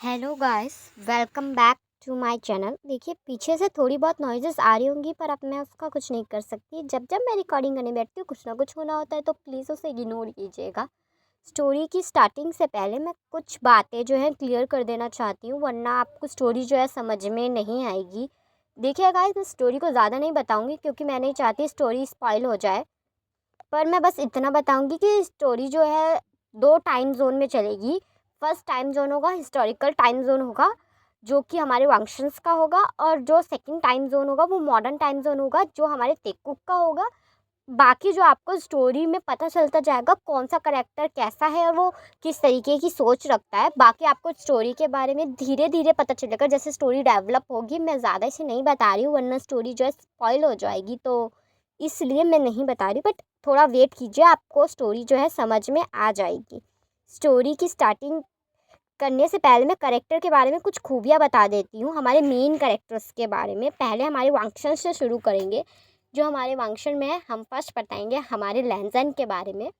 Hello guys, welcome back to my channel. देखिए, पीछे से थोड़ी बहुत नॉइजेस आ रही होंगी, पर अब मैं उसका कुछ नहीं कर सकती। जब जब मैं रिकॉर्डिंग करने बैठती हूँ, कुछ ना कुछ होना होता है, तो प्लीज़ उसे इग्नोर कीजिएगा। स्टोरी की स्टार्टिंग से पहले मैं कुछ बातें जो हैं क्लियर कर देना चाहती हूँ, वरना आपको स्टोरी जो है समझ में नहीं आएगी। देखिए गाइस, मैं स्टोरी को ज़्यादा नहीं बताऊँगी, क्योंकि मैं नहीं चाहती स्टोरी स्पॉइल हो जाए। पर मैं बस इतना बताऊंगी कि स्टोरी जो है 2 टाइम ज़ोन में चलेगी। फर्स्ट टाइम ज़ोन होगा हिस्टोरिकल टाइम ज़ोन होगा, जो कि हमारे वांगशंस का होगा, और जो सेकंड टाइम ज़ोन होगा वो मॉडर्न टाइम ज़ोन होगा, जो हमारे तेकुक का होगा। बाकी जो आपको स्टोरी में पता चलता जाएगा कौन सा करेक्टर कैसा है और वो किस तरीके की सोच रखता है, बाकी आपको स्टोरी के बारे में धीरे धीरे पता चलेगा जैसे स्टोरी डेवलप होगी। मैं ज़्यादा इसे नहीं बता रही हूँ, वरना स्टोरी जो है स्पॉइल हो जाएगी, तो इसलिए मैं नहीं बता रही। बट थोड़ा वेट कीजिए, आपको स्टोरी जो है समझ में आ जाएगी। स्टोरी की स्टार्टिंग करने से पहले मैं करेक्टर के बारे में कुछ खूबियाँ बता देती हूँ, हमारे मेन करेक्टर्स के बारे में। पहले हमारे वांगशन से शुरू करेंगे। जो हमारे वांगशन में है, हम फर्स्ट बताएंगे हमारे लैंजन के बारे में।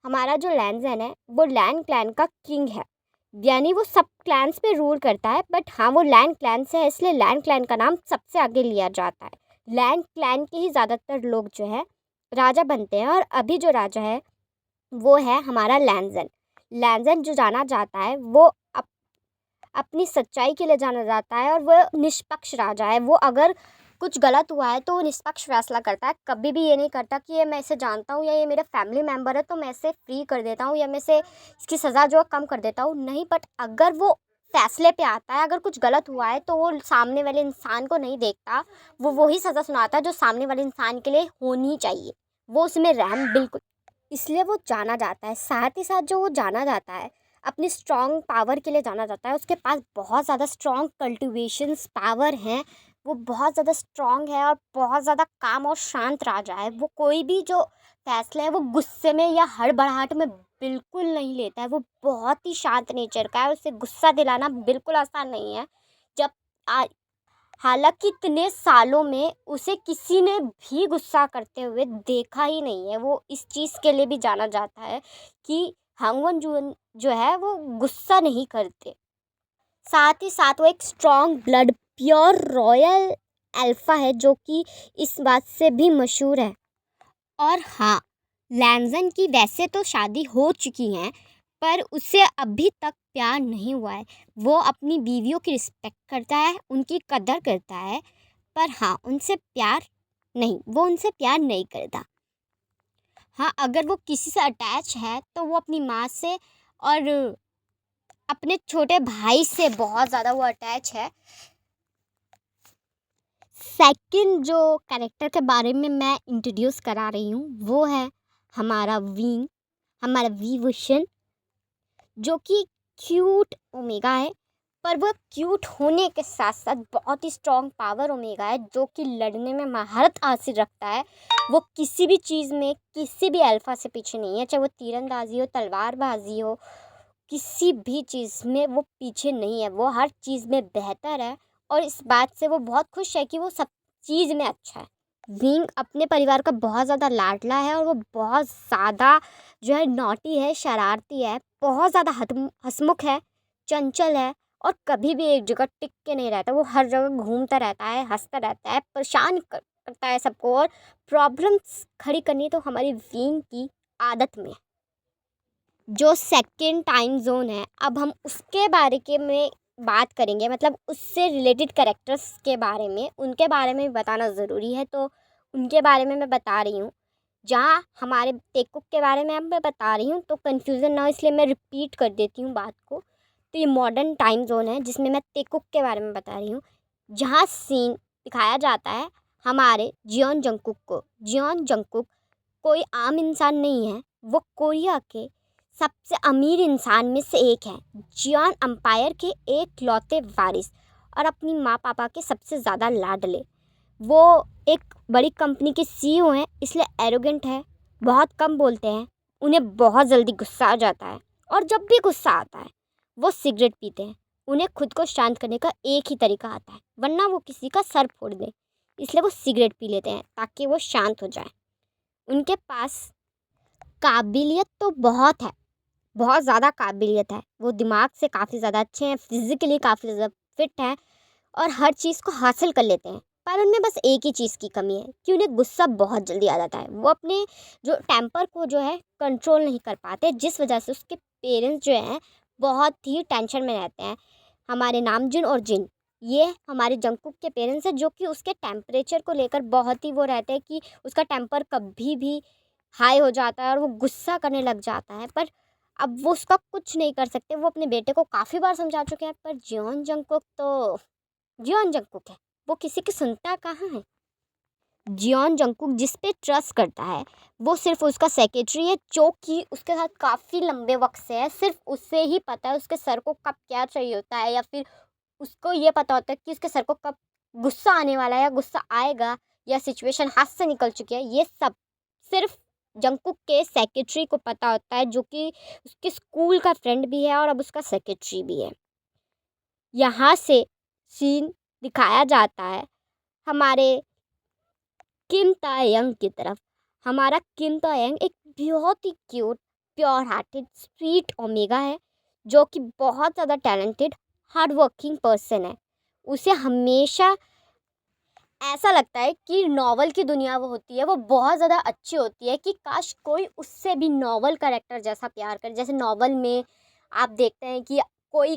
हमारा जो लैंजन है वो लैन क्लैन का किंग है, यानी वो सब क्लैंस पे रूल करता है। बट हाँ, वो लैन क्लैन से है, इसलिए लैन क्लैन का नाम सबसे आगे लिया जाता है। लैन क्लैन के ही ज़्यादातर लोग जो है राजा बनते हैं, और अभी जो राजा है वो है हमारा लैंजन। लैंजन जो जाना जाता है वो अपनी सच्चाई के लिए जाना जाता है, और वो निष्पक्ष राजा है। वो अगर कुछ गलत हुआ है तो वो निष्पक्ष फैसला करता है। कभी भी ये नहीं करता कि ये मैं इसे जानता हूँ या ये मेरा फैमिली मेम्बर है तो मैं इसे फ्री कर देता हूँ या मैं इसे इसकी सज़ा जो है कम कर देता हूँ, नहीं। बट अगर वो फैसले पे आता है, अगर कुछ गलत हुआ है तो वो सामने वाले इंसान को नहीं देखता, वो वही सज़ा सुनाता है जो सामने वाले इंसान के लिए होनी चाहिए। वो उसमें रहम बिल्कुल, इसलिए वो जाना जाता है। साथ ही साथ जो वो जाना जाता है अपनी स्ट्रॉन्ग पावर के लिए जाना जाता है। उसके पास बहुत ज़्यादा स्ट्रॉन्ग कल्टिवेशंस पावर हैं, वो बहुत ज़्यादा स्ट्रॉन्ग है और बहुत ज़्यादा काम और शांत राजा है। वो कोई भी जो फैसला है वो गुस्से में या हड़बड़ाहट में बिल्कुल नहीं लेता है। वो बहुत ही शांत नेचर का है, उसे गुस्सा दिलाना बिल्कुल आसान नहीं है। जब आ, हालांकि इतने सालों में उसे किसी ने भी गुस्सा करते हुए देखा ही नहीं है। वो इस चीज़ के लिए भी जाना जाता है कि हांगवन जो है वो गुस्सा नहीं करते। साथ ही साथ वो एक strong blood pure royal alpha है, जो कि इस बात से भी मशहूर है। और हाँ, लैंजन की वैसे तो शादी हो चुकी है, पर उसे अभी तक प्यार नहीं हुआ है। वो अपनी बीवियों की रिस्पेक्ट करता है, उनकी कदर करता है, पर हाँ, उनसे प्यार नहीं, वो उनसे प्यार नहीं करता। हाँ, अगर वो किसी से अटैच है तो वो अपनी माँ से और अपने छोटे भाई से बहुत ज़्यादा वो अटैच है। सेकंड जो कैरेक्टर के बारे में मैं इंट्रोड्यूस करा रही हूँ वो है हमारा विंग, हमारा विभूषण, जो कि क्यूट ओमेगा है। पर वो क्यूट होने के साथ साथ बहुत ही स्ट्रॉन्ग पावर ओमेगा है, जो कि लड़ने में महारत हासिल रखता है। वो किसी भी चीज़ में किसी भी अल्फा से पीछे नहीं है, चाहे वो तीरंदाजी हो, तलवारबाजी हो, किसी भी चीज़ में वो पीछे नहीं है। वो हर चीज़ में बेहतर है, और इस बात से वो बहुत खुश है कि वो सब चीज़ में अच्छा है। विंग अपने परिवार का बहुत ज़्यादा लाडला है, और वो बहुत ज़्यादा जो है नॉटी है, शरारती है, बहुत ज़्यादा हंसमुख है, चंचल है, और कभी भी एक जगह टिक के नहीं रहता। वो हर जगह घूमता रहता है, हंसता रहता है, परेशान करता है सबको, और प्रॉब्लम्स खड़ी करनी तो हमारी विंग की आदत में है। जो सेकंड टाइम जोन है, अब हम उसके बारे के में बात करेंगे, मतलब उससे रिलेटेड कैरेक्टर्स के बारे में, उनके बारे में बताना ज़रूरी है, तो उनके बारे में मैं बता रही हूँ। जहाँ हमारे टेकुक के बारे में अब मैं बता रही हूँ तो कन्फ्यूज़न ना हो, इसलिए मैं रिपीट कर देती हूँ बात को। तो ये मॉडर्न टाइम जोन है जिसमें मैं टेकुक के बारे में बता रही हूँ, जहाँ सीन दिखाया जाता है हमारे जियोन जंगकुक को। जियोन जंगकुक कोई आम इंसान नहीं है, वो कोरिया के सबसे अमीर इंसान में से एक है। जियोन अम्पायर के एक लौते वारिस, और अपनी माँ पापा के सबसे ज़्यादा लाडले। वो एक बड़ी कंपनी के सीईओ हैं, इसलिए एरोगेंट है, बहुत कम बोलते हैं, उन्हें बहुत जल्दी गुस्सा आ जाता है, और जब भी गुस्सा आता है वो सिगरेट पीते हैं। उन्हें खुद को शांत करने का एक ही तरीका आता है, वरना वो किसी का सर फोड़ दें, इसलिए वो सिगरेट पी लेते हैं ताकि वो शांत हो जाए। उनके पास काबिलियत तो बहुत है, बहुत ज़्यादा काबिलियत है, वो दिमाग से काफ़ी ज़्यादा अच्छे हैं, फिज़िकली काफ़ी ज़्यादा फिट हैं और हर चीज़ को हासिल कर लेते हैं। पर उनमें बस एक ही चीज़ की कमी है कि उन्हें गुस्सा बहुत जल्दी आ जाता है। वो अपने जो टेम्पर को जो है कंट्रोल नहीं कर पाते, जिस वजह से उसके पेरेंट्स जो हैं बहुत ही टेंशन में रहते हैं। हमारे नामजुन और जिन, ये हमारे जंगकुक के पेरेंट्स हैं, जो कि उसके टेम्परेचर को लेकर बहुत ही वो रहते हैं कि उसका टेम्पर कभी भी हाई हो जाता है और वो गुस्सा करने लग जाता है। पर अब वो उसका कुछ नहीं कर सकते। वो अपने बेटे को काफ़ी बार समझा चुके हैं, पर जियोन जंगकुक है, वो किसी की सुनता कहाँ है। जियोन जंगकुक जिस पे ट्रस्ट करता है, वो सिर्फ उसका सेक्रेटरी है, जो कि उसके साथ काफ़ी लंबे वक्त से है। सिर्फ उससे ही पता है उसके सर को कब क्या चाहिए होता है, या फिर उसको ये पता होता है कि उसके सर को कब गुस्सा आने वाला है या गुस्सा आएगा, या सिचुएशन हाथ से निकल चुकी है। ये सब सिर्फ जंगकुक के सेक्रेटरी को पता होता है, जो कि उसके स्कूल का फ्रेंड भी है और अब उसका सेक्रेटरी भी है। यहाँ से सीन दिखाया जाता है हमारे किम तायंग की तरफ। हमारा किम तायंग एक बहुत ही cute, pure hearted, sweet omega है, जो कि बहुत ज़्यादा टैलेंटेड, हार्ड वर्किंग पर्सन है। उसे हमेशा ऐसा लगता है कि नॉवल की दुनिया वो होती है, वो बहुत ज़्यादा अच्छी होती है कि काश कोई उससे भी नॉवल कैरेक्टर जैसा प्यार करे। जैसे नॉवल में आप देखते हैं कि कोई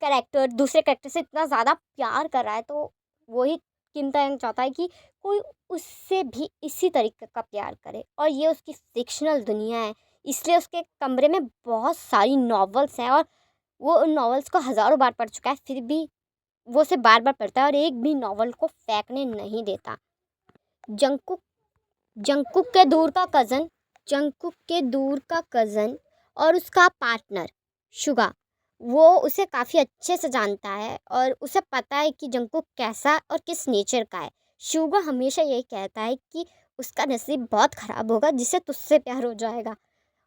कैरेक्टर दूसरे कैरेक्टर से इतना ज़्यादा प्यार कर रहा है, तो वही किम तायंग चाहता है कि कोई उससे भी इसी तरीके का प्यार करे। और ये उसकी फ़िक्शनल दुनिया है, इसलिए उसके कमरे में बहुत सारी नॉवेल्स हैं और वो उन नॉवेल्स को हज़ारों बार पढ़ चुका है, फिर भी वो उसे बार-बार पढ़ता है और एक भी नॉवल को फेंकने नहीं देता। जंगकुक जंगकुक के दूर का कज़न जंगकुक के दूर का कज़न और उसका पार्टनर शुगा, वो उसे काफ़ी अच्छे से जानता है और उसे पता है कि जंगकुक कैसा और किस नेचर का है। शुगा हमेशा यही कहता है कि उसका नसीब बहुत ख़राब होगा जिसे तुझसे प्यार हो जाएगा।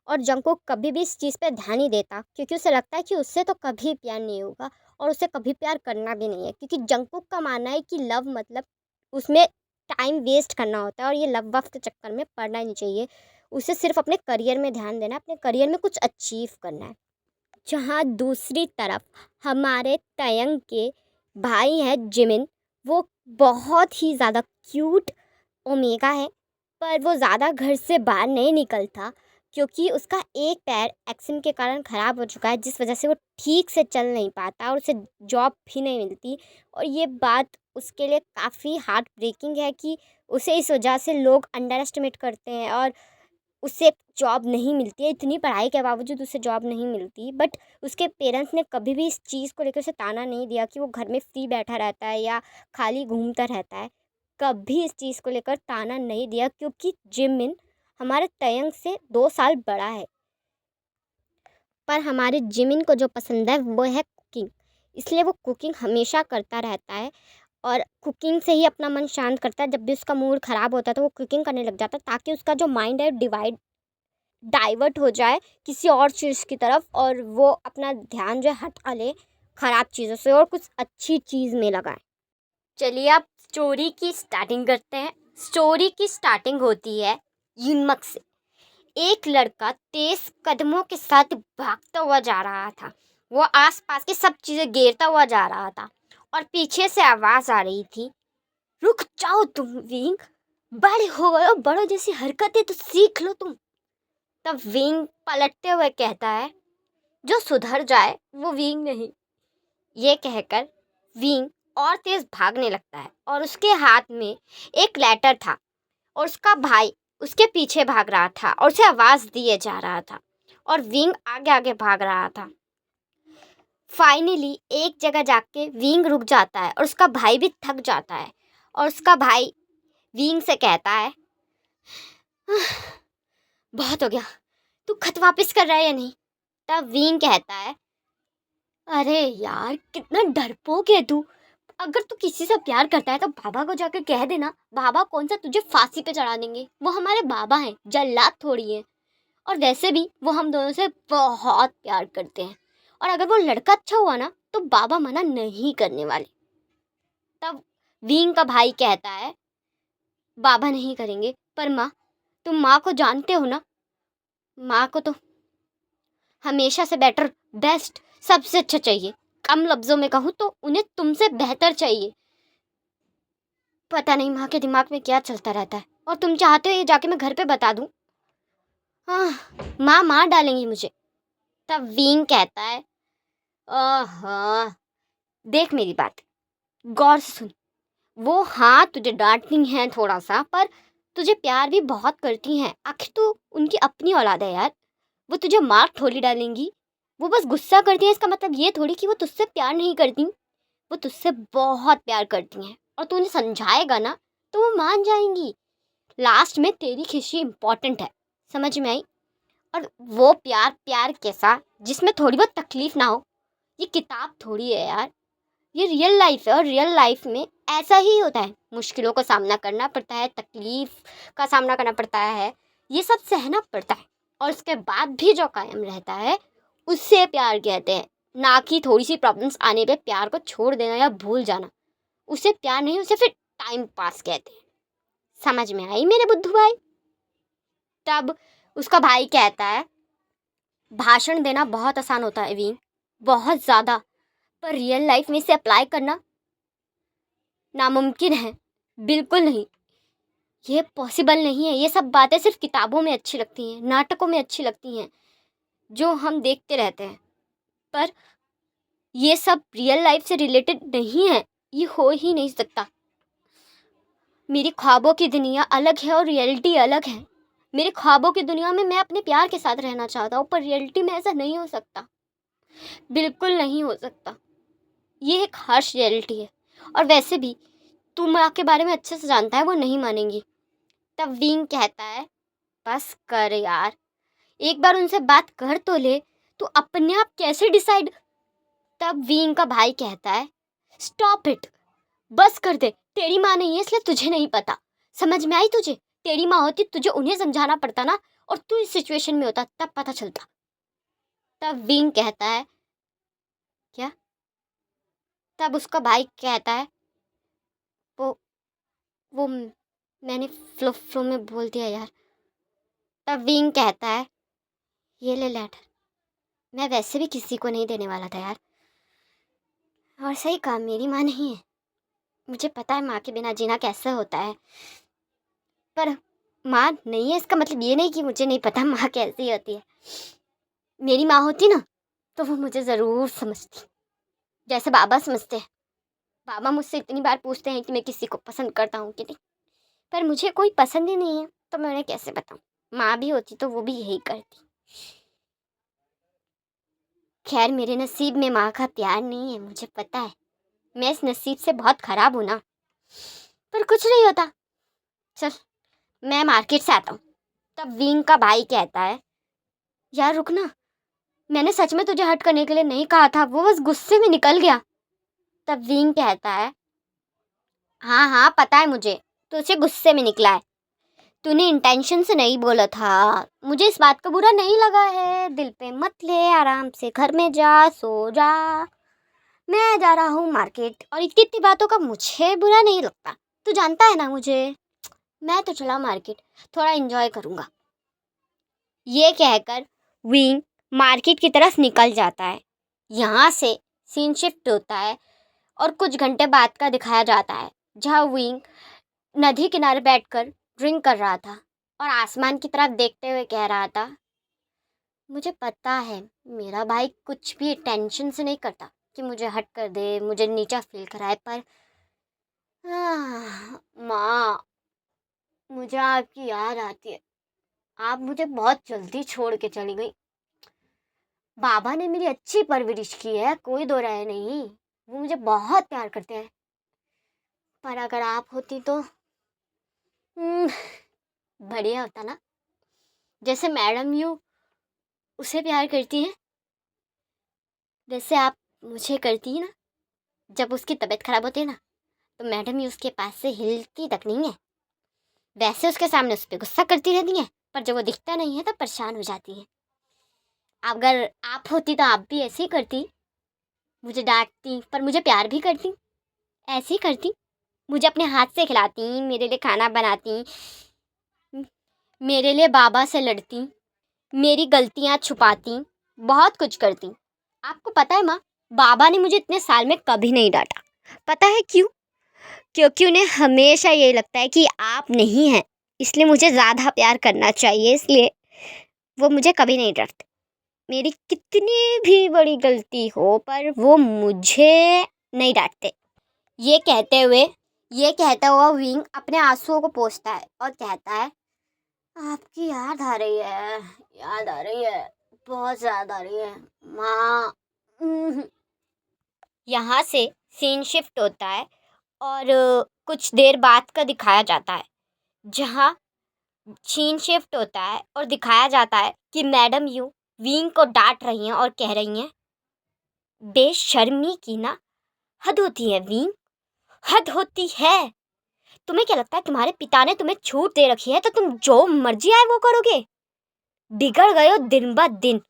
और जंगकुक कभी भी इस चीज़ पे ध्यान नहीं देता, क्योंकि उसे लगता है कि उससे तो कभी प्यार नहीं होगा और उसे कभी प्यार करना भी नहीं है, क्योंकि जंगकुक का मानना है कि लव मतलब उसमें टाइम वेस्ट करना होता है और ये लव वफ के चक्कर में पड़ना नहीं चाहिए। उसे सिर्फ अपने करियर में ध्यान देना है, अपने करियर में कुछ अचीव करना है। जहाँ दूसरी तरफ हमारे तयंग के भाई हैं जिमिन, वो बहुत ही ज़्यादा क्यूट ओमेगा है, पर वो ज़्यादा घर से बाहर नहीं निकलता, क्योंकि उसका एक पैर एक्सीडेंट के कारण ख़राब हो चुका है, जिस वजह से वो ठीक से चल नहीं पाता और उसे जॉब भी नहीं मिलती। और ये बात उसके लिए काफ़ी हार्ट ब्रेकिंग है कि उसे इस वजह से लोग अंडर एस्टिमेट करते हैं और उसे जॉब नहीं मिलती है। इतनी पढ़ाई के बावजूद उसे जॉब नहीं मिलती, बट उसके पेरेंट्स ने कभी भी इस चीज़ को लेकर उसे ताना नहीं दिया कि वो घर में फ्री बैठा रहता है या खाली घूमता रहता है। कभी इस चीज़ को लेकर ताना नहीं दिया, क्योंकि जिमिन हमारे तयंग से 2 साल बड़ा है। पर हमारे जिमिन को जो पसंद है वो है कुकिंग, इसलिए वो कुकिंग हमेशा करता रहता है और कुकिंग से ही अपना मन शांत करता है। जब भी उसका मूड ख़राब होता है तो वो कुकिंग करने लग जाता है, ताकि उसका जो माइंड है डाइवर्ट हो जाए किसी और चीज़ की तरफ और वो अपना ध्यान जो है हटा ले ख़राब चीज़ों से और कुछ अच्छी चीज़ में लगाए। चलिए अब स्टोरी की स्टार्टिंग करते हैं। स्टोरी की स्टार्टिंग होती है युनमक से। एक लड़का तेज कदमों के साथ भागता हुआ जा रहा था। वो आसपास की सब चीज़ें घेरता हुआ जा रहा था और पीछे से आवाज़ आ रही थी, रुक जाओ तुम विंग, बड़े हो गए हो, बड़ों जैसी हरकतें तो सीख लो तुम। तब विंग पलटते हुए कहता है, जो सुधर जाए वो विंग नहीं। ये कहकर विंग और तेज भागने लगता है और उसके हाथ में एक लेटर था और उसका भाई उसके पीछे भाग रहा था और उसे आवाज़ दिए जा रहा था और विंग आगे आगे भाग रहा था। फाइनली एक जगह जाके विंग रुक जाता है और उसका भाई भी थक जाता है और उसका भाई विंग से कहता है, बहुत हो गया, तू खत वापस कर रहा है या नहीं। तब विंग कहता है, अरे यार कितना डरपोक है तू, अगर तू किसी से प्यार करता है तो बाबा को जाकर कह देना, बाबा कौन सा तुझे फांसी पे चढ़ा देंगे, वो हमारे बाबा हैं, जल्लाद थोड़ी है। और वैसे भी वो हम दोनों से बहुत प्यार करते हैं और अगर वो लड़का अच्छा हुआ ना तो बाबा मना नहीं करने वाले। तब विंग का भाई कहता है, बाबा नहीं करेंगे, पर माँ, तुम माँ को जानते हो ना, माँ को तो हमेशा से बेटर, बेस्ट, सबसे अच्छा चाहिए। कम लफ्ज़ों में कहूँ तो उन्हें तुमसे बेहतर चाहिए। पता नहीं माँ के दिमाग में क्या चलता रहता है। और तुम चाहते हो ये जाके मैं घर पे बता दूँ? हाँ, माँ मार डालेंगी मुझे। तब वीन कहता है, आहा, देख मेरी बात, गौर से सुन। वो हाँ तुझे डांटती हैं थोड़ा सा, पर तुझे प्यार भी बहुत करती हैं। आखिर तू उनकी अपनी औलाद है यार। वो तुझे मार थोड़ी डालेंगी। वो बस गुस्सा करती है, इसका मतलब ये थोड़ी कि वो तुझसे प्यार नहीं करती। वो तुझसे बहुत प्यार करती हैं और तू उन्हें समझाएगा ना तो वो मान जाएंगी। लास्ट में तेरी खुशी इंपॉर्टेंट है, समझ में आई? और वो प्यार प्यार कैसा, जिसमें थोड़ी बहुत तकलीफ ना हो। ये किताब थोड़ी है यार, ये रियल लाइफ है। और रियल लाइफ में ऐसा ही होता है, मुश्किलों का सामना करना पड़ता है, तकलीफ का सामना करना पड़ता है, ये सब सहना पड़ता है। और उसके बाद भी जो कायम रहता है उससे प्यार कहते हैं। ना कि थोड़ी सी प्रॉब्लम्स आने पे प्यार को छोड़ देना या भूल जाना, उसे प्यार नहीं, उसे फिर टाइम पास कहते हैं। समझ में आई मेरे बुद्धू भाई? तब उसका भाई कहता है, भाषण देना बहुत आसान होता है वीन, बहुत ज़्यादा, पर रियल लाइफ में इसे अप्लाई करना नामुमकिन है। बिल्कुल नहीं, ये पॉसिबल नहीं है। ये सब बातें सिर्फ किताबों में अच्छी लगती हैं, नाटकों में अच्छी लगती हैं, जो हम देखते रहते हैं, पर ये सब रियल लाइफ से रिलेटेड नहीं है। ये हो ही नहीं सकता। मेरी ख्वाबों की दुनिया अलग है और रियलिटी अलग है। मेरे ख्वाबों की दुनिया में मैं अपने प्यार के साथ रहना चाहता हूँ, पर रियलिटी में ऐसा नहीं हो सकता, बिल्कुल नहीं हो सकता। ये एक हार्श रियलिटी है। और वैसे भी तू माँ के बारे में अच्छे से जानता है, वो नहीं मानेंगी। तब विंग कहता है, बस कर यार, एक बार उनसे बात कर तो ले, तू अपने आप कैसे डिसाइड। तब विंग का भाई कहता है, स्टॉप इट, बस कर दे। तेरी माँ नहीं है इसलिए तुझे नहीं पता। समझ में आई तुझे? तेरी माँ होती तुझे उन्हें समझाना पड़ता ना, और तू इस सिचुएशन में होता तब पता चलता। तब विंग कहता है, क्या? तब उसका भाई कहता है, वो वो मैंने फ्लो फ्लो में बोल दिया यार। तब विंग कहता है, ये ले लेटर, मैं वैसे भी किसी को नहीं देने वाला था यार। और सही कहा, मेरी माँ नहीं है, मुझे पता है माँ के बिना जीना कैसे होता है, पर माँ नहीं है इसका मतलब ये नहीं कि मुझे नहीं पता माँ कैसी होती है। मेरी माँ होती ना तो वो मुझे ज़रूर समझती, जैसे बाबा समझते हैं। बाबा मुझसे इतनी बार पूछते हैं कि मैं किसी को पसंद करता हूँ कि नहीं, पर मुझे कोई पसंद ही नहीं है, तो मैं उन्हें कैसे बताऊँ? माँ भी होती तो वो भी यही करती। खैर, मेरे नसीब में माँ का प्यार नहीं है, मुझे पता है। मैं इस नसीब से बहुत ख़राब हूँ ना, पर कुछ नहीं होता। चल, मैं मार्केट से आता हूँ। तब विंग का भाई कहता है, यार रुक ना, मैंने सच में तुझे हर्ट करने के लिए नहीं कहा था, वो बस गुस्से में निकल गया। तब विंग कहता है, हाँ हाँ पता है मुझे, तुझे गुस्से में निकला है, तूने इंटेंशन से नहीं बोला था। मुझे इस बात का बुरा नहीं लगा है, दिल पे मत ले, आराम से घर में जा, सो जा। मैं जा रहा हूँ मार्केट, और इतनी इतनी बातों का मुझे बुरा नहीं लगता। तू जानता है ना मुझे, मैं तो चला मार्केट, थोड़ा एंजॉय करूँगा। ये कहकर विंग मार्केट की तरफ निकल जाता है। यहाँ से सीन शिफ्ट होता है और कुछ घंटे बाद का दिखाया जाता है, जहाँ विंग नदी किनारे बैठकर ड्रिंक कर रहा था और आसमान की तरफ देखते हुए कह रहा था, मुझे पता है मेरा भाई कुछ भी टेंशन से नहीं करता कि मुझे हट कर दे, मुझे नीचा फील कराए, पर माँ, मुझे आपकी याद आती है। आप मुझे बहुत जल्दी छोड़ के चली गई। बाबा ने मेरी अच्छी परवरिश की है, कोई दो राय नहीं, वो मुझे बहुत प्यार करते हैं, पर अगर आप होती तो बढ़िया होता ना, जैसे मैडम यू उसे प्यार करती हैं, वैसे आप मुझे करती है ना। जब उसकी तबीयत खराब होती है ना, तो मैडम यू उसके पास से हिलती तक नहीं है। वैसे उसके सामने उस पर गुस्सा करती रहती है, पर जब वो दिखता नहीं है तो परेशान हो जाती है। अगर आप होती तो आप भी ऐसे ही करती, मुझे डांटती पर मुझे प्यार भी करती, ऐसे ही करती, मुझे अपने हाथ से खिलाती, मेरे लिए खाना बनाती, मेरे लिए बाबा से लड़ती, मेरी गलतियाँ छुपाती, बहुत कुछ करती। आपको पता है माँ, बाबा ने मुझे इतने साल में कभी नहीं डांटा। पता है क्यों? क्योंकि उन्हें हमेशा यही लगता है कि आप नहीं हैं, इसलिए मुझे ज़्यादा प्यार करना चाहिए, इसलिए वो मुझे कभी नहीं डांटते। मेरी कितनी भी बड़ी गलती हो पर वो मुझे नहीं डांटते। ये कहते हुए ये कहता हुआ विंग अपने आंसुओं को पोंछता है और कहता है, आपकी याद आ रही है, याद आ रही है, बहुत याद आ रही है माँ। यहाँ से सीन शिफ्ट होता है और कुछ देर बाद का दिखाया जाता है, जहाँ सीन शिफ्ट होता है और दिखाया जाता है कि मैडम यू विंग को डांट रही हैं और कह रही हैं, बेशर्मी की ना हद होती है विंग, हद होती है। तुम्हें क्या लगता है तुम्हारे पिता ने तुम्हें छूट दे रखी है तो तुम जो मर्जी आए वो करोगे? बिगड़ गए हो दिन ब दिन,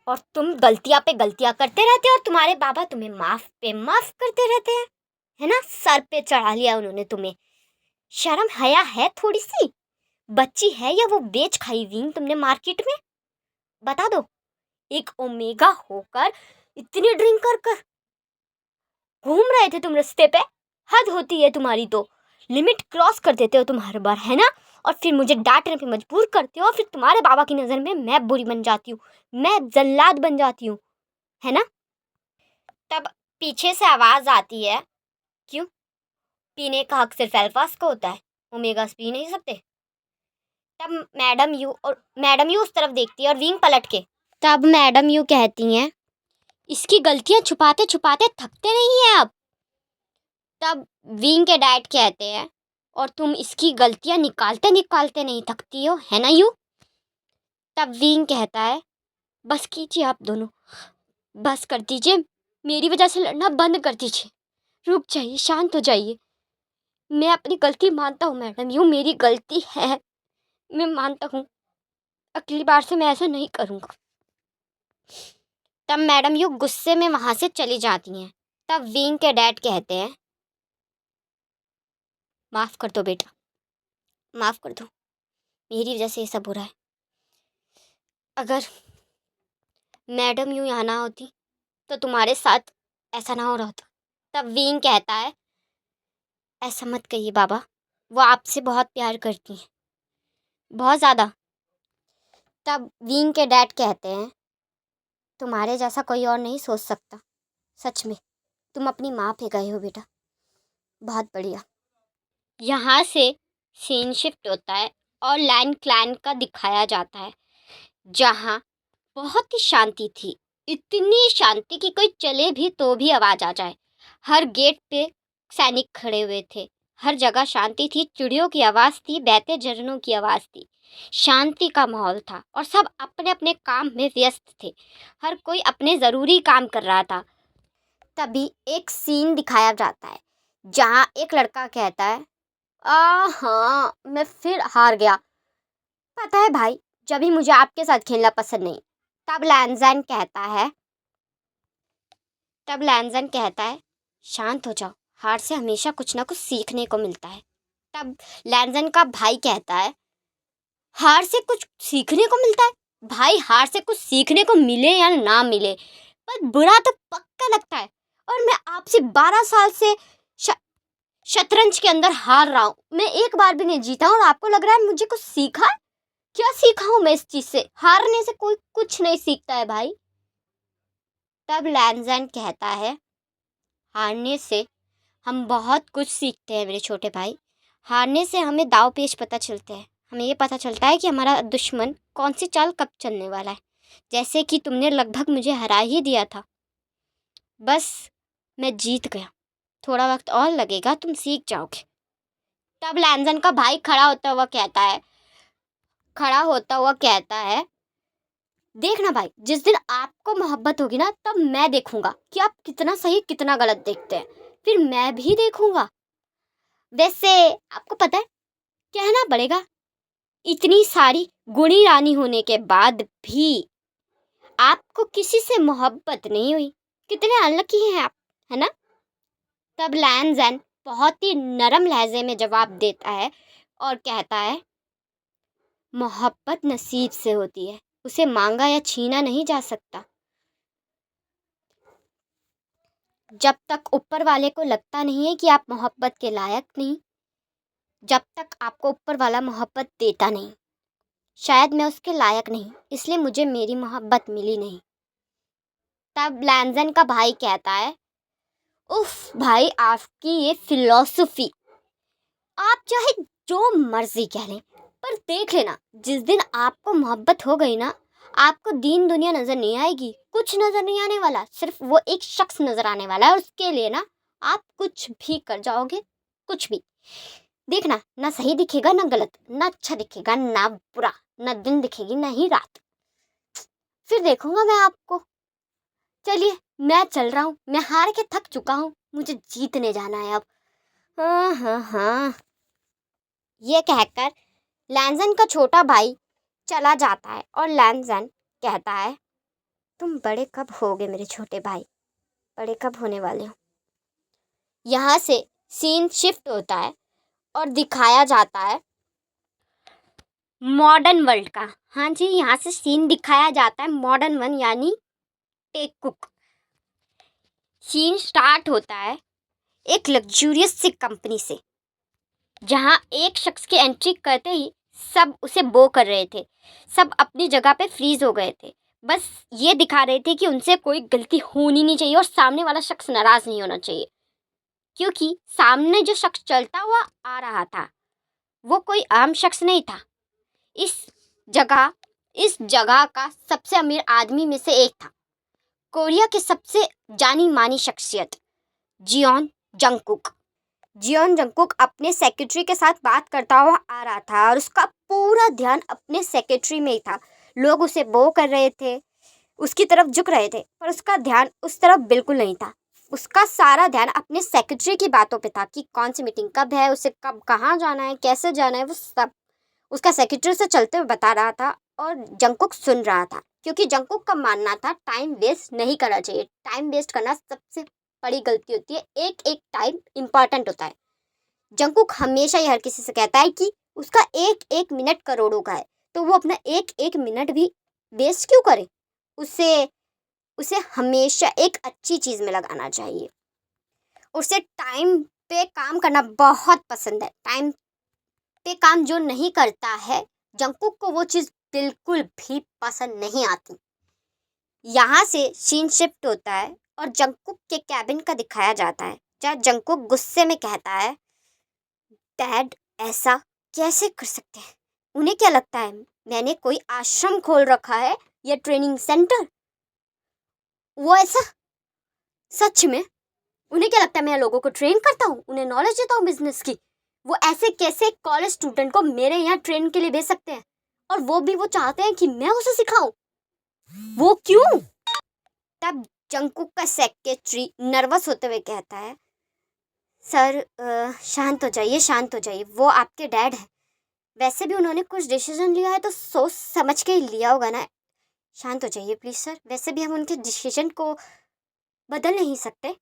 और तुम गलतियां पे गलतियां करते रहते हो और तुम्हारे बाबा तुम्हें माफ पे माफ करते रहते हैं, है ना? सर पे चढ़ा लिया उन्होंने तुम्हें। शर्म हया है थोड़ी सी? बच्ची है या वो बेच खाई विंग तुमने मार्केट में? बता दो। एक ओमेगा होकर इतनी ड्रिंक कर कर घूम रहे थे तुम रास्ते पे? हद होती है तुम्हारी तो। लिमिट क्रॉस कर देते हो तुम हर बार, है ना? और फिर मुझे डांटने पे मजबूर करते हो और फिर तुम्हारे बाबा की नज़र में मैं बुरी बन जाती हूँ, मैं जल्लाद बन जाती हूँ, है ना? तब पीछे से आवाज़ आती है, क्यों? पीने का हक सिर्फ अल्फाज को होता है, ओमेगास पी नहीं सकते? तब मैडम यू उस तरफ देखती है और विंग पलट के तब मैडम यू कहती हैं, इसकी गलतियां छुपाते छुपाते थकते नहीं हैं अब। तब विंग के डैड कहते हैं, और तुम इसकी गलतियां निकालते निकालते नहीं थकती हो, है ना यू? तब विंग कहता है, बस कीजिए आप दोनों, बस कर दीजिए, मेरी वजह से लड़ना बंद कर दीजिए, रुक जाइए, शांत हो जाइए। मैं अपनी गलती मानता हूँ मैडम यू, मेरी गलती है, मैं मानता हूँ, अगली बार से मैं ऐसा नहीं करूँगा। तब मैडम यू गुस्से में वहाँ से चली जाती हैं। तब विंग के डैड कहते हैं, माफ़ कर दो बेटा, माफ़ कर दो, मेरी वजह से ये सब हो रहा है। अगर मैडम यू यहाँ ना होती तो तुम्हारे साथ ऐसा ना हो रहा होता। तब विंग कहता है, ऐसा मत कहिए बाबा, वो आपसे बहुत प्यार करती हैं, बहुत ज़्यादा। तब विंग के डैड कहते हैं, तुम्हारे जैसा कोई और नहीं सोच सकता, सच में तुम अपनी माँ पे गए हो बेटा, बहुत बढ़िया। यहाँ से सीन शिफ्ट होता है और लाइन क्लैन का दिखाया जाता है, जहाँ बहुत ही शांति थी, इतनी शांति कि कोई चले भी तो भी आवाज़ आ जाए। हर गेट पे सैनिक खड़े हुए थे, हर जगह शांति थी, चिड़ियों की आवाज़ थी, बहते झरनों की आवाज़ थी, शांति का माहौल था और सब अपने अपने काम में व्यस्त थे, हर कोई अपने ज़रूरी काम कर रहा था। तभी एक सीन दिखाया जाता है, जहाँ एक लड़का कहता है, हाँ मैं फिर हार गया, पता है भाई, जब भी मुझे आपके साथ खेलना पसंद नहीं। तब लैंजन कहता है, शांत हो जाओ, हार से हमेशा कुछ ना कुछ सीखने को मिलता है। तब लैंजन का भाई कहता है, हार से कुछ सीखने को मिलता है? भाई, हार से कुछ सीखने को मिले या ना मिले, पर बुरा तो पक्का लगता है। और मैं आपसे 12 साल से शतरंज के अंदर हार रहा हूँ, मैं एक बार भी नहीं जीता हूँ और आपको लग रहा है मुझे कुछ सीखा है? क्या सीखा हूँ मैं इस चीज़ से? हारने से कोई कुछ नहीं सीखता है भाई। तब लैंजन कहता है, हारने से हम बहुत कुछ सीखते हैं मेरे छोटे भाई। हारने से हमें दाव पेच पता चलते हैं, हमें ये पता चलता है कि हमारा दुश्मन कौन सी चाल कब चलने वाला है। जैसे कि तुमने लगभग मुझे हरा ही दिया था, बस मैं जीत गया, थोड़ा वक्त और लगेगा, तुम सीख जाओगे। तब लैंजन का भाई खड़ा होता हुआ कहता है, देखना भाई, जिस दिन आपको मोहब्बत होगी ना, तब मैं देखूंगा कि आप कितना सही कितना गलत देखते हैं, फिर मैं भी देखूंगा। वैसे आपको पता है, कहना पड़ेगा, इतनी सारी गुणी रानी होने के बाद भी आपको किसी से मोहब्बत नहीं हुई, कितने अनलकी हैं आप, है ना? तब लैंजन बहुत ही नरम लहजे में जवाब देता है और कहता है, मोहब्बत नसीब से होती है, उसे मांगा या छीना नहीं जा सकता। जब तक ऊपर वाले को लगता नहीं है कि आप मोहब्बत के लायक नहीं, जब तक आपको ऊपर वाला मोहब्बत देता नहीं, शायद मैं उसके लायक नहीं, इसलिए मुझे मेरी मोहब्बत मिली नहीं। तब लैंजन का भाई कहता है, उफ भाई, आपकी ये फिलॉसफी, आप चाहे जो मर्जी कह लें, पर देख लेना, जिस दिन आपको मोहब्बत हो गई ना, आपको दीन दुनिया नजर नहीं आएगी, कुछ नजर नहीं आने वाला, सिर्फ वो एक शख्स नजर आने वाला है, और उसके लिए ना आप कुछ भी कर जाओगे, कुछ भी। देखना, ना सही दिखेगा ना गलत, ना अच्छा दिखेगा ना बुरा, ना दिन दिखेगी ना ही रात, फिर देखूंगा मैं आपको। चलिए मैं चल रहा हूँ, मैं हार के थक चुका हूँ, मुझे जीतने जाना है अब। हाँ हाँ हाँ, ये कहकर लैंजन का छोटा भाई चला जाता है और लैंजन कहता है, तुम बड़े कब होगे मेरे छोटे भाई, बड़े कब होने वाले हो। यहाँ से सीन शिफ्ट होता है और दिखाया जाता है मॉडर्न वर्ल्ड का। हाँ जी, यहाँ से सीन दिखाया जाता है मॉडर्न वन, यानी टेक कुक। सीन स्टार्ट होता है एक लग्जूरियस सी कंपनी से, जहाँ एक शख्स की एंट्री करते ही सब उसे बो कर रहे थे, सब अपनी जगह पे फ्रीज हो गए थे, बस ये दिखा रहे थे कि उनसे कोई गलती होनी नहीं चाहिए और सामने वाला शख्स नाराज़ नहीं होना चाहिए, क्योंकि सामने जो शख्स चलता हुआ आ रहा था वो कोई आम शख्स नहीं था। इस जगह का सबसे अमीर आदमी में से एक था, कोरिया की सबसे जानी मानी शख्सियत जियोन जंगकुक। जियोन जंगकुक अपने सेक्रेटरी के साथ बात करता हुआ आ रहा था और उसका पूरा ध्यान अपने सेक्रेटरी में ही था। लोग उसे बो कर रहे थे, उसकी तरफ झुक रहे थे, पर उसका ध्यान उस तरफ बिल्कुल नहीं था। उसका सारा ध्यान अपने सेक्रेटरी की बातों पे था कि कौन सी मीटिंग कब है, उसे कब कहाँ जाना है, कैसे जाना है, वो सब उसका सेक्रेटरी से चलते हुए बता रहा था और जंगकुक सुन रहा था, क्योंकि जंगकुक का मानना था टाइम वेस्ट नहीं करना चाहिए। टाइम वेस्ट करना सबसे बड़ी गलती होती है, एक एक टाइम इम्पॉर्टेंट होता है। जंगकुक हमेशा ही हर किसी से कहता है कि उसका एक एक मिनट करोड़ों का है, तो वो अपना एक एक मिनट भी वेस्ट क्यों करे। उसे हमेशा एक अच्छी चीज़ में लगाना चाहिए। उसे टाइम पे काम करना बहुत पसंद है। टाइम पे काम जो नहीं करता है, जंगकुक को वो चीज़ बिल्कुल भी पसंद नहीं आती। यहाँ से सीन शिफ्ट होता है और जंगकुक के कैबिन का दिखाया जाता है, जहाँ जंगकुक गुस्से में कहता है, डैड ऐसा कैसे कर सकते हैं, उन्हें क्या लगता है मैंने कोई आश्रम खोल रखा है या ट्रेनिंग सेंटर। वो ऐसा, सच में उन्हें क्या लगता है मैं लोगों को ट्रेन करता हूँ, उन्हें नॉलेज देता हूँ बिजनेस की। वो ऐसे कैसे कॉलेज स्टूडेंट को मेरे यहाँ ट्रेन के लिए भेज सकते हैं, और वो भी वो चाहते हैं कि मैं उसे सिखाऊं, वो क्यों। तब जंगकुक का सेक्रेटरी नर्वस होते हुए कहता है, सर शांत हो जाइए, शांत हो जाइए, वो आपके डैड हैं, वैसे भी उन्होंने कुछ डिसीजन लिया है तो सोच समझ के ही लिया होगा ना। शांत हो जाइए प्लीज़ सर, वैसे भी हम उनके डिसीजन को बदल नहीं सकते,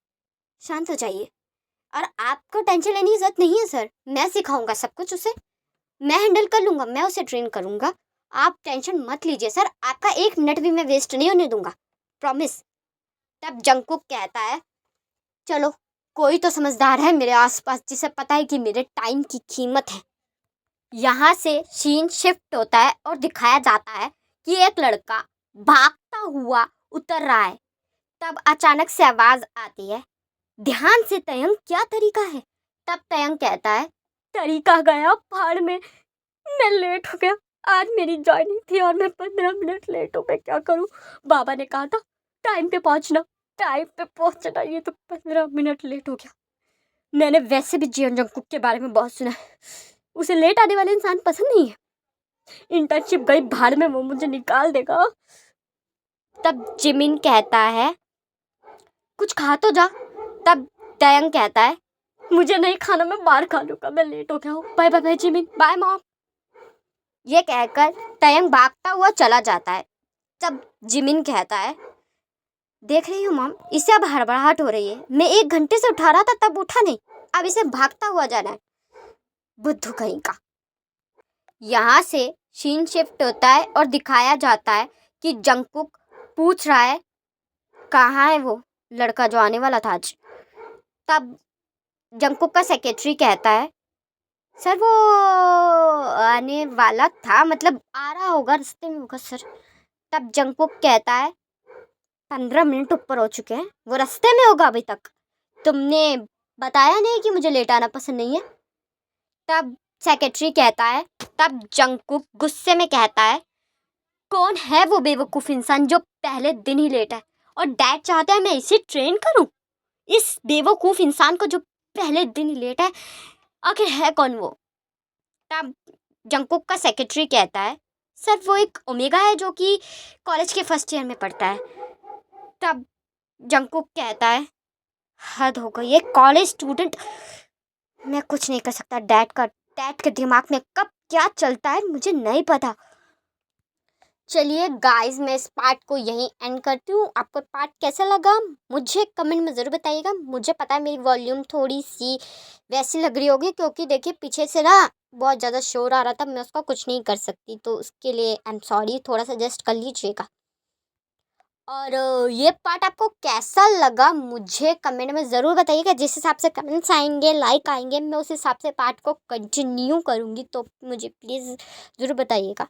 शांत हो जाइए। और आपको टेंशन लेने की ज़रूरत नहीं है सर, मैं सिखाऊंगा सब कुछ उसे, मैं हैंडल कर लूँगा, मैं उसे ट्रेन करूँगा, आप टेंशन मत लीजिए सर, आपका एक मिनट भी मैं वेस्ट नहीं होने दूंगा, प्रॉमिस। तब जंगकुक कहता है, चलो कोई तो समझदार है मेरे आसपास जिसे पता है कि मेरे टाइम की कीमत है। यहाँ से सीन शिफ्ट होता है और दिखाया जाता है कि एक लड़का भागता हुआ उतर रहा है। तब अचानक से आवाज़ आती है, ध्यान से तयंग, क्या तरीका है। तब तयंग कहता है, तरीका गया पहाड़ में, मैं लेट हो गया, आज मेरी जॉइनिंग थी और मैं 15 मिनट लेट हो गया, क्या करूं। बाबा ने कहा था टाइम पे पहुंचना, टाइम पे पहुंचना, ये तो 15 मिनट लेट हो गया। मैंने वैसे भी जियोन जंगकुक के बारे में बहुत सुना है, उसे लेट आने वाले इंसान पसंद नहीं है। इंटर्नशिप गई भाड़ में, वो मुझे निकाल देगा। तब जिमिन कहता है, कुछ खा तो जा। तब तयंग कहता है, मुझे नहीं खाना, मैं बाहर खा लूँगा, मैं लेट हो गया हूँ, bye bye bye Jimin, bye mom. ये कहकर तयंग भागता हुआ चला जाता है। तब जिमिन कहता है, देख रही हूँ मॉम, इसे अब हड़बड़ाहट हो रही है, मैं 1 घंटे से उठा रहा था तब उठा नहीं, अब इसे भागता हुआ जाना है, बुद्धू कहीं का। यहाँ से सीन शिफ्ट होता है और दिखाया जाता है कि जंगकुक पूछ रहा है कहाँ है वो लड़का जो आने वाला था आज। तब जंगकुक का सेक्रेटरी कहता है सर वो आने वाला था, मतलब आ रहा होगा, रास्ते में होगा सर। तब जंगकुक कहता है 15 मिनट ऊपर हो चुके हैं, वो रास्ते में होगा अभी तक, तुमने बताया नहीं कि मुझे लेट आना पसंद नहीं है। तब सेक्रेटरी कहता है, तब जंगकुक गुस्से में कहता है कौन है वो बेवकूफ़ इंसान जो पहले दिन ही लेट है, और डैड चाहते हैं मैं इसे ट्रेन करूं, इस बेवकूफ़ इंसान को जो पहले दिन ही लेट है, आखिर है कौन वो। तब जंगकुक का सेक्रेटरी कहता है सर वो एक ओमेगा है जो कि कॉलेज के फर्स्ट ईयर में पढ़ता है। तब जंगकुक कहता है हद हो गई, ये कॉलेज स्टूडेंट, मैं कुछ नहीं कर सकता। डैड के दिमाग में कब क्या चलता है मुझे नहीं पता। चलिए गाइस, मैं इस पार्ट को यहीं एंड करती हूँ। आपको पार्ट कैसा लगा मुझे कमेंट में ज़रूर बताइएगा। मुझे पता है मेरी वॉल्यूम थोड़ी सी वैसी लग रही होगी, क्योंकि देखिए पीछे से ना बहुत ज़्यादा शोर आ रहा था, मैं उसका कुछ नहीं कर सकती, तो उसके लिए आई एम सॉरी, थोड़ा सा एडजस्ट कर लीजिएगा। और ये पार्ट आपको कैसा लगा मुझे कमेंट में ज़रूर बताइएगा। जिस हिसाब से कमेंट्स आएंगे, लाइक आएंगे, मैं उस हिसाब से पार्ट को कंटिन्यू करूँगी, तो मुझे प्लीज़ ज़रूर बताइएगा।